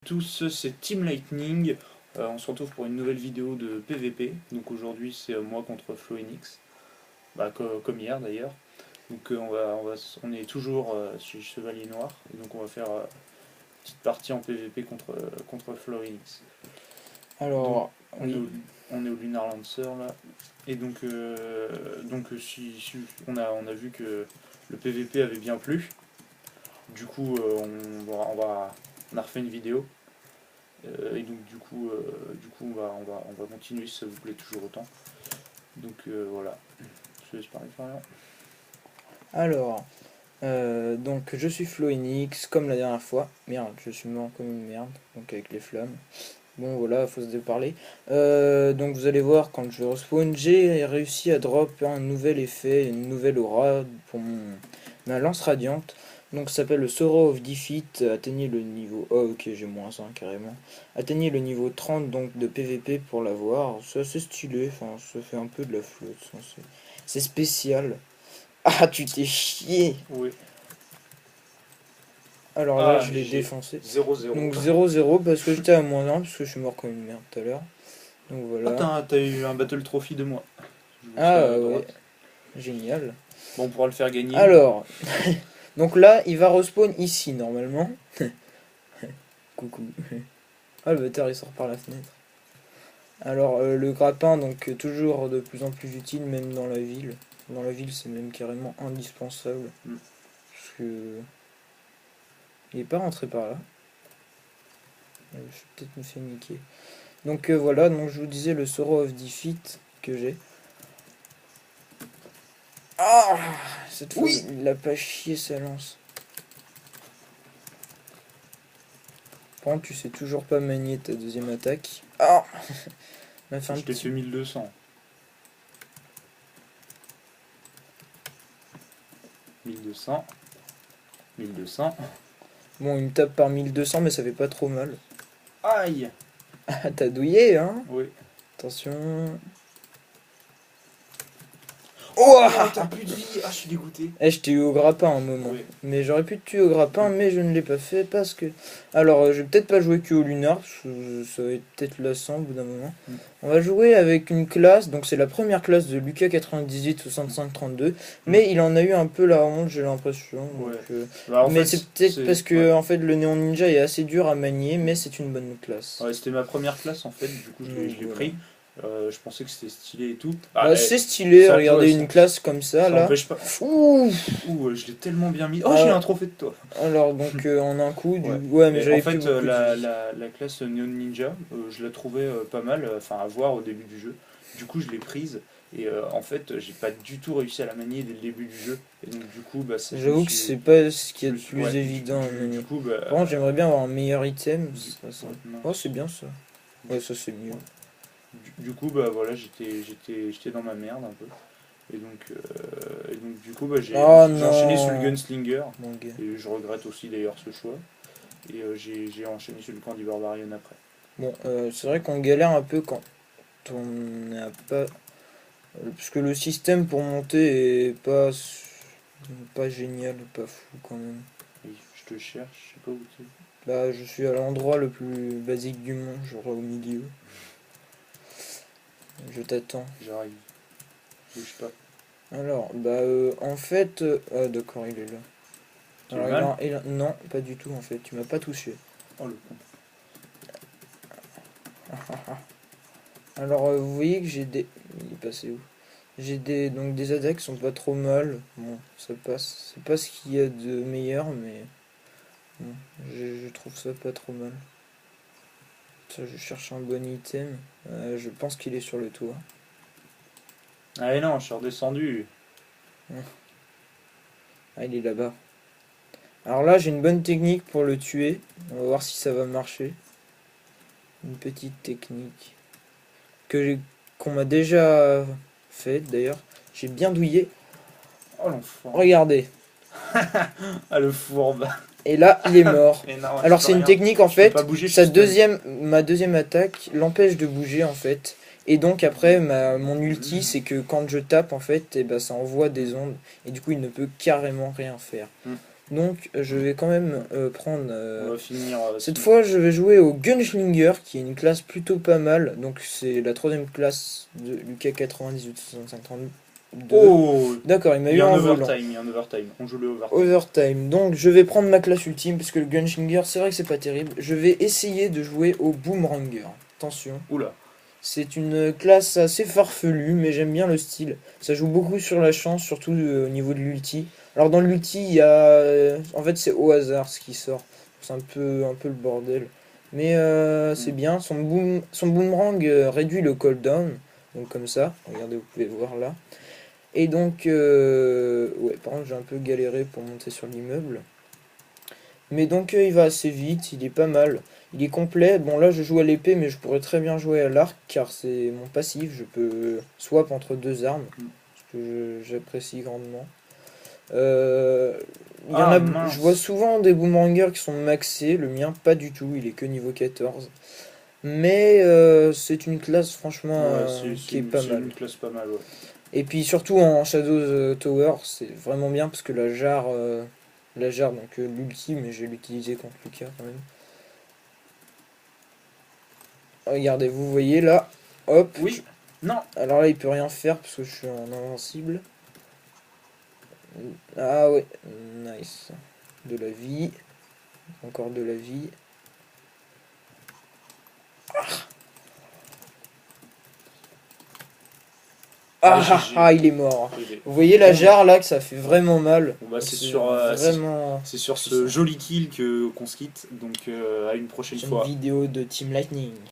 Tous, c'est Team Lightning. On se retrouve pour une nouvelle vidéo de PVP. Donc aujourd'hui, c'est moi contre Floenix, comme hier d'ailleurs. Donc on est toujours chez Chevalier Noir. Et donc on va faire une petite partie en PVP contre Floenix. Alors, on est au Lunar Lancer là. Et donc, si on a vu que le PVP avait bien plu. Du coup, on a refait une vidéo. Et donc du coup, on va continuer si ça vous plaît toujours autant. Donc voilà. Je laisse parler Florian. alors donc je suis Floenix comme la dernière fois. Merde, je suis mort comme une merde, donc avec les flammes. Bon voilà, faut se déparler. Donc vous allez voir, quand je respawn, j'ai réussi à drop un nouvel effet, une nouvelle aura pour ma lance radiante. Donc ça s'appelle le Sorrow of Defeat. Atteignez le niveau... Oh ok, j'ai moins 1 carrément. Atteignez le niveau 30 donc de PVP pour l'avoir. C'est assez stylé, enfin ça fait un peu de la flotte. C'est spécial. Ah, tu t'es chié. Oui. Alors là, je l'ai défoncé. 0-0. Donc 0-0 parce que j'étais à moins 1 parce que je suis mort comme une merde tout à l'heure. Donc voilà. Ah, t'as eu un battle trophy de moi. Ah ouais. Génial. Bon, on pourra le faire gagner. Alors, donc là, il va respawn ici normalement. Coucou. Ah, le bâtard il sort par la fenêtre. Alors, le grappin, donc toujours de plus en plus utile, même dans la ville. Dans la ville, c'est même carrément indispensable. Parce que. Il est pas rentré par là. Je vais peut-être me faire niquer. Donc voilà, donc je vous disais le Sorrow of Defeat que j'ai. Ah, cette fois, oui, il a pas chié sa lance. Par contre, tu sais toujours pas manier ta deuxième attaque. Ah, je t'ai fait 1200. 1200. 1200. Bon, il me tape par 1200, mais ça fait pas trop mal. Aïe. Ah, t'as douillé, hein? Oui. Attention. Oh, t'as plus de vie. Ah, je suis dégoûté. Eh, je t'ai eu au grappin un moment. Oui. Mais j'aurais pu te tuer au grappin, mais je ne l'ai pas fait parce que... Alors, je vais peut-être pas jouer que au lunar, parce que ça va être peut-être lassant au bout d'un moment. On va jouer avec une classe, donc c'est la première classe de Lucas 98 65 32, mais il en a eu un peu la honte, j'ai l'impression. Ouais. Mais c'est peut-être parce que en fait, le néon ninja est assez dur à manier, mais c'est une bonne classe. Ouais, c'était ma première classe en fait, du coup je l'ai pris. Je pensais que c'était stylé et tout. C'est stylé, regardez une classe comme ça là. Empêche pas. Ouh, je l'ai tellement bien mis. Oh, j'ai un trophée de toi. Alors donc en un coup, mais j'avais en fait plus beaucoup la classe Neon Ninja, je la trouvais pas mal, enfin à voir au début du jeu. Du coup je l'ai prise et en fait j'ai pas du tout réussi à la manier dès le début du jeu. Et donc du coup j'avoue que c'est pas ce qui est le plus évident. Du coup, par contre j'aimerais bien avoir un meilleur item. Oh c'est bien ça. Ouais, ça c'est mieux. Du coup voilà, j'étais dans ma merde un peu. Et donc du coup j'ai enchaîné sur le Gunslinger. Et je regrette aussi d'ailleurs ce choix. Et j'ai enchaîné sur le camp du Barbarian après. Bon, c'est vrai qu'on galère un peu quand on n'a pas... Parce que le système pour monter est pas génial, pas fou quand même. Et je te cherche, je sais pas où tu es. Bah je suis à l'endroit le plus basique du monde, genre au milieu. Je t'attends. J'arrive. Bouge pas. Alors, en fait... Ah d'accord, il est là. Alors, non, pas du tout en fait, tu m'as pas touché. Oh le con. Alors, vous voyez que j'ai des... Il est passé où? J'ai donc des attaques qui sont pas trop mal. Bon, ça passe. C'est pas ce qu'il y a de meilleur, mais... Bon, je trouve ça pas trop mal. Ça, je cherche un bon item. Je pense qu'il est sur le toit. Ah non, je suis redescendu. Ah, il est là-bas. Alors là, j'ai une bonne technique pour le tuer. On va voir si ça va marcher. Une petite technique qu'on m'a déjà fait d'ailleurs. J'ai bien douillé. Oh l'enfant. Regardez. Ah le fourbe. Et là, il est mort. Non, alors c'est une technique en fait. bouger, ma deuxième attaque l'empêche de bouger en fait. Et donc après, mon ulti, c'est que quand je tape en fait, et ça envoie des ondes. Et du coup, il ne peut carrément rien faire. Donc je vais quand même prendre... On va finir. Cette fois je vais jouer au Gunschlinger, qui est une classe plutôt pas mal. Donc c'est la troisième classe de Lucas 98-65-32. Oh, D'accord, il m'a il y eu a un en volant. overtime, il y a un overtime. On joue le overtime. Overtime. Donc je vais prendre ma classe ultime, parce que le Gunschlinger, c'est vrai que c'est pas terrible. Je vais essayer de jouer au Boomranger. Attention. Oula. C'est une classe assez farfelue, mais j'aime bien le style. Ça joue beaucoup sur la chance, surtout au niveau de l'ulti. Alors dans l'ulti, il y a... en fait, c'est au hasard ce qui sort. C'est un peu le bordel. Mais c'est bien. Son boomerang réduit le cooldown. Donc comme ça. Regardez, vous pouvez voir là. Et donc... ouais, par contre, j'ai un peu galéré pour monter sur l'immeuble. Mais donc il va assez vite, il est pas mal. Il est complet. Bon là je joue à l'épée mais je pourrais très bien jouer à l'arc car c'est mon passif. Je peux swap entre deux armes. Ce que j'apprécie grandement. Il y en a, mince. je vois souvent des boomerangers qui sont maxés. Le mien pas du tout, il est que niveau 14. Mais c'est une classe franchement qui est pas mal. Une classe pas mal, ouais. Et puis surtout en Shadows Tower c'est vraiment bien parce que la jarre, donc l'ulti, mais je vais l'utiliser contre Lucas quand même. Regardez, vous voyez là, hop. Oui, non. Alors là, il peut rien faire parce que je suis en invincible. Ah ouais, nice. De la vie. Encore de la vie. Il est mort. Vous voyez la jarre là que ça fait vraiment mal. Bon, bah, c'est vraiment... sur ce joli kill qu'on se quitte. Donc à une prochaine fois. Une vidéo de Team Lightning.